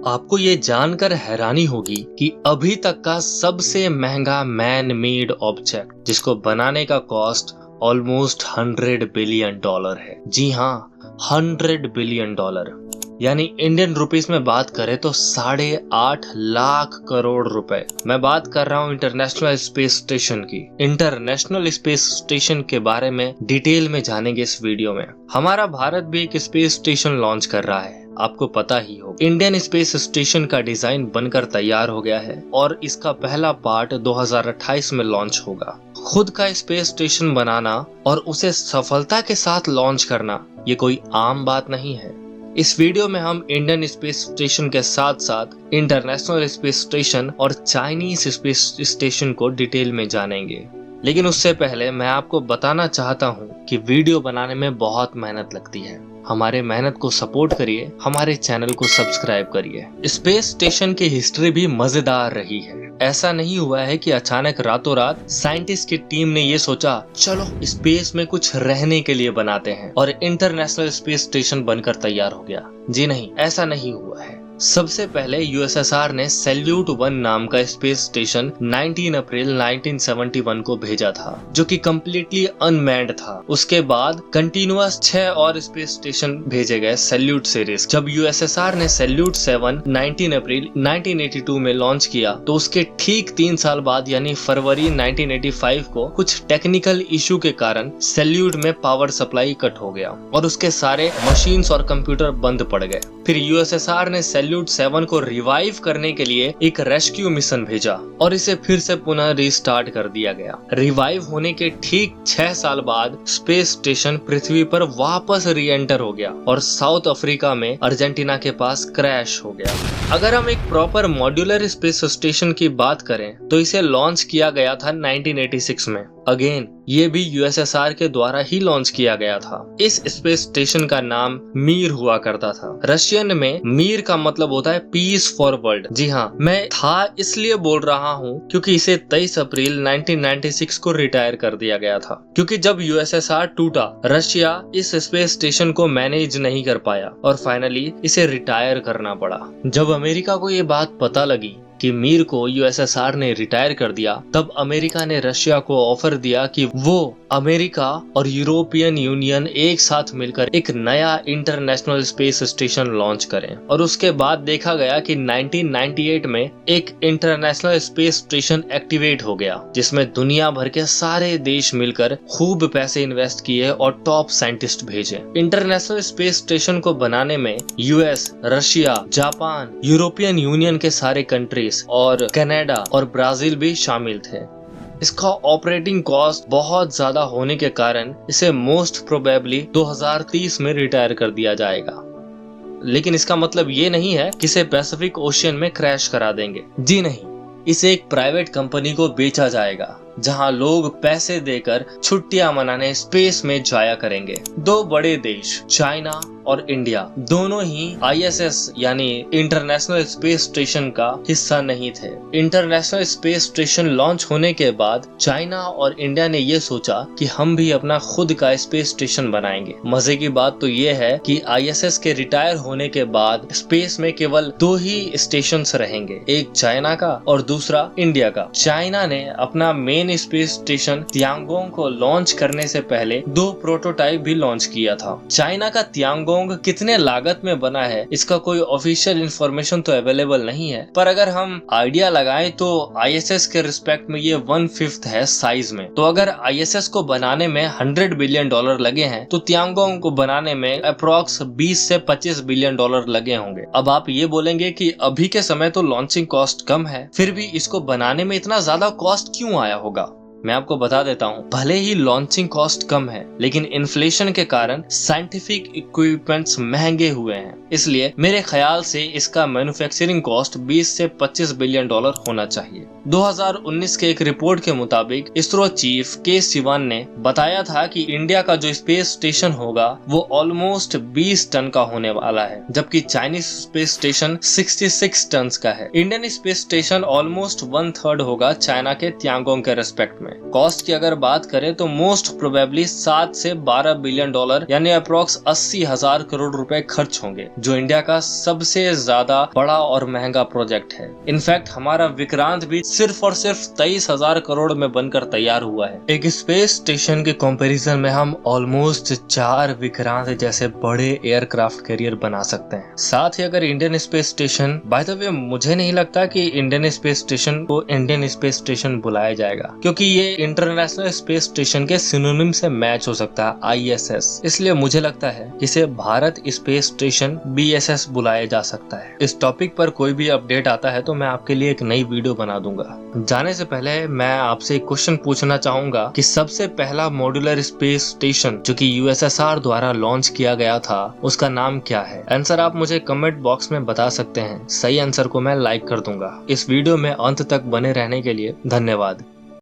आपको ये जानकर हैरानी होगी कि अभी तक का सबसे महंगा मैन मेड ऑब्जेक्ट जिसको बनाने का कॉस्ट ऑलमोस्ट $100 बिलियन है। जी हाँ, $100 बिलियन, यानी इंडियन रुपीस में बात करें तो 8.5 लाख करोड़ रुपए। मैं बात कर रहा हूँ इंटरनेशनल स्पेस स्टेशन की। इंटरनेशनल स्पेस स्टेशन के बारे में डिटेल में जानेंगे इस वीडियो में। हमारा भारत भी एक स्पेस स्टेशन लॉन्च कर रहा है, आपको पता ही हो। इंडियन स्पेस स्टेशन का डिजाइन बनकर तैयार हो गया है और इसका पहला पार्ट 2028 में लॉन्च होगा। खुद का स्पेस स्टेशन बनाना और उसे सफलता के साथ लॉन्च करना ये कोई आम बात नहीं है। इस वीडियो में हम इंडियन स्पेस स्टेशन के साथ साथ इंटरनेशनल स्पेस स्टेशन और चाइनीज स्पेस स्टेशन को डिटेल में जानेंगे। लेकिन उससे पहले मैं आपको बताना चाहता हूँ कि वीडियो बनाने में बहुत मेहनत लगती है। हमारे मेहनत को सपोर्ट करिए, हमारे चैनल को सब्सक्राइब करिए। स्पेस स्टेशन की हिस्ट्री भी मजेदार रही है। ऐसा नहीं हुआ है कि अचानक रातों रात साइंटिस्ट की टीम ने ये सोचा चलो स्पेस में कुछ रहने के लिए बनाते हैं और इंटरनेशनल स्पेस स्टेशन बनकर तैयार हो गया। जी नहीं, ऐसा नहीं हुआ है। सबसे पहले यूएसएसआर ने सैल्यूट 1 नाम का स्पेस स्टेशन 19 अप्रैल 1971 को भेजा था, जो कि कम्प्लीटली अनमैन्ड था। उसके बाद कंटिन्यूअस 6 और स्पेस स्टेशन भेजे गए सैल्यूट सीरीज। जब यूएसएसआर ने सैल्यूट 7 19 अप्रैल 1982 में लॉन्च किया तो उसके ठीक 3 साल बाद यानी फरवरी 1985 को कुछ टेक्निकल इशू के कारण सैल्यूट में पावर सप्लाई कट हो गया और उसके सारे मशीन्स और कंप्यूटर बंद पड़ गए। फिर यूएसएसआर ने सैल्यूट 7 को रिवाइव करने के लिए एक रेस्क्यू मिशन भेजा और इसे फिर से पुनः रिस्टार्ट कर दिया गया। रिवाइव होने के ठीक 6 साल बाद स्पेस स्टेशन पृथ्वी पर वापस री एंटर हो गया और साउथ अफ्रीका में अर्जेंटीना के पास क्रैश हो गया। अगर हम एक प्रॉपर मॉड्यूलर स्पेस स्टेशन की बात करें तो इसे लॉन्च किया गया था 1986 में। अगेन ये भी यूएसएसआर के द्वारा ही लॉन्च किया गया था। इस स्पेस स्टेशन का नाम मीर हुआ करता था। रशियन में मीर का मतलब होता है पीस फॉर वर्ल्ड। जी हाँ, मैं था इसलिए बोल रहा हूँ क्योंकि इसे 23 अप्रैल 1996 को रिटायर कर दिया गया था, क्योंकि जब यूएसएसआर टूटा रशिया इस स्पेस स्टेशन को मैनेज नहीं कर पाया और फाइनली इसे रिटायर करना पड़ा। जब अमेरिका को ये बात पता लगी कि मीर को यूएसएसआर ने रिटायर कर दिया, तब अमेरिका ने रशिया को ऑफर दिया कि वो अमेरिका और यूरोपियन यूनियन एक साथ मिलकर एक नया इंटरनेशनल स्पेस स्टेशन लॉन्च करें। और उसके बाद देखा गया कि 1998 में एक इंटरनेशनल स्पेस स्टेशन एक्टिवेट हो गया, जिसमें दुनिया भर के सारे देश मिलकर खूब पैसे इन्वेस्ट किए और टॉप साइंटिस्ट भेजे। इंटरनेशनल स्पेस स्टेशन को बनाने में US, Russia, Japan, European union के सारे कंट्रीज और कनाडा और ब्राजील भी शामिल थे। इसका ऑपरेटिंग कॉस्ट बहुत ज्यादा होने के कारण इसे मोस्ट प्रोबेबली 2030 में रिटायर कर दिया जाएगा। लेकिन इसका मतलब ये नहीं है कि इसे पैसिफिक ओशियन में क्रैश करा देंगे। जी नहीं, इसे एक प्राइवेट कंपनी को बेचा जाएगा जहां लोग पैसे देकर छुट्टियां मनाने स्पेस में जाया करेंगे। 2 बड़े देश चाइना और इंडिया दोनों ही आईएसएस यानी इंटरनेशनल स्पेस स्टेशन का हिस्सा नहीं थे। इंटरनेशनल स्पेस स्टेशन लॉन्च होने के बाद चाइना और इंडिया ने ये सोचा कि हम भी अपना खुद का स्पेस स्टेशन बनाएंगे। मजे की बात तो ये है कि आईएसएस के रिटायर होने के बाद स्पेस में केवल 2 ही स्टेशंस रहेंगे, एक चाइना का और दूसरा इंडिया का। चाइना ने अपना मेन स्पेस स्टेशन तियांगोंग को लॉन्च करने से पहले 2 प्रोटोटाइप भी लॉन्च किया था। चाइना का तियांगोंग कितने लागत में बना है इसका कोई ऑफिशियल इंफॉर्मेशन तो अवेलेबल नहीं है, पर अगर हम आइडिया लगाएं तो आईएसएस के रिस्पेक्ट में ये 1/5 है साइज में। तो अगर आईएसएस को बनाने में $100 बिलियन लगे हैं तो तियांगोंग को बनाने में अप्रोक्स 20 से $25 बिलियन लगे होंगे। अब आप ये बोलेंगे कि अभी के समय तो लॉन्चिंग कॉस्ट कम है, फिर भी इसको बनाने में इतना ज्यादा कॉस्ट क्यों आया होगा? मैं आपको बता देता हूँ। भले ही लॉन्चिंग कॉस्ट कम है, लेकिन इन्फ्लेशन के कारण साइंटिफिक इक्विपमेंट्स महंगे हुए हैं, इसलिए मेरे ख्याल से इसका मैन्युफैक्चरिंग कॉस्ट 20 से $25 बिलियन होना चाहिए। 2019 के एक रिपोर्ट के मुताबिक इसरो चीफ के सिवान ने बताया था कि इंडिया का जो स्पेस स्टेशन होगा वो ऑलमोस्ट 20 टन का होने वाला है, जबकि चाइनीज स्पेस स्टेशन 66 टन का है। इंडियन स्पेस स्टेशन ऑलमोस्ट 1/3 होगा चाइना के तियांगोंग के रेस्पेक्ट में। कॉस्ट की अगर बात करें तो मोस्ट प्रोबेबली 7 से 12 बिलियन डॉलर यानी अप्रोक्स 80,000 करोड़ रुपए खर्च होंगे, जो इंडिया का सबसे ज्यादा बड़ा और महंगा प्रोजेक्ट है। इनफैक्ट हमारा विक्रांत भी सिर्फ और सिर्फ 23,000 करोड़ में बनकर तैयार हुआ है। एक स्पेस स्टेशन के कंपैरिजन में हम ऑलमोस्ट 4 विक्रांत जैसे बड़े एयरक्राफ्ट कैरियर बना सकते हैं। साथ ही अगर Indian space station, by the way मुझे नहीं लगता कि इंडियन स्पेस स्टेशन को इंडियन स्पेस स्टेशन बुलाया जाएगा, क्योंकि ये इंटरनेशनल स्पेस स्टेशन के सिनोनिम से मैच हो सकता है ISS। इसलिए मुझे लगता है इसे भारत स्पेस स्टेशन BSS बुलाया जा सकता है। इस टॉपिक पर कोई भी अपडेट आता है तो मैं आपके लिए एक नई वीडियो बना दूंगा। जाने से पहले मैं आपसे एक क्वेश्चन पूछना चाहूंगा कि सबसे पहला मॉड्यूलर स्पेस स्टेशन जो कि USSR द्वारा लॉन्च किया गया था, उसका नाम क्या है? आंसर आप मुझे कमेंट बॉक्स में बता सकते हैं। सही आंसर को मैं लाइक कर दूंगा। इस वीडियो में अंत तक बने रहने के लिए धन्यवाद।